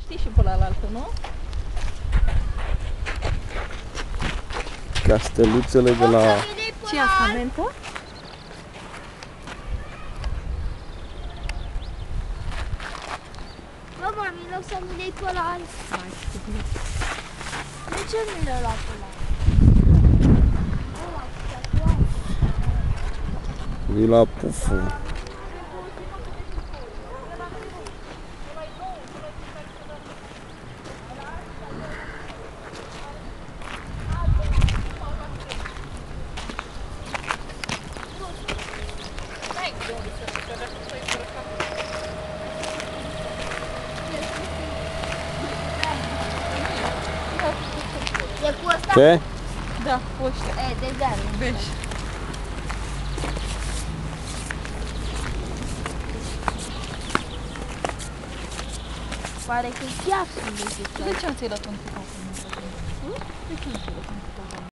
Știi și pe ălaltă, nu? Casteluțele de la... Ce e asta, mentă? Bă, mami, în loc să mi dai pe ăla alt. De ce nu le-ai luat pe ăla? Vila Pufu. E cu ăsta? Ce? Da, ăștia. E, de deal. Beș. Pare că chiar sunt de De ce nu ți-ai luat un cupon? De ce nu ți-ai luat un cupon?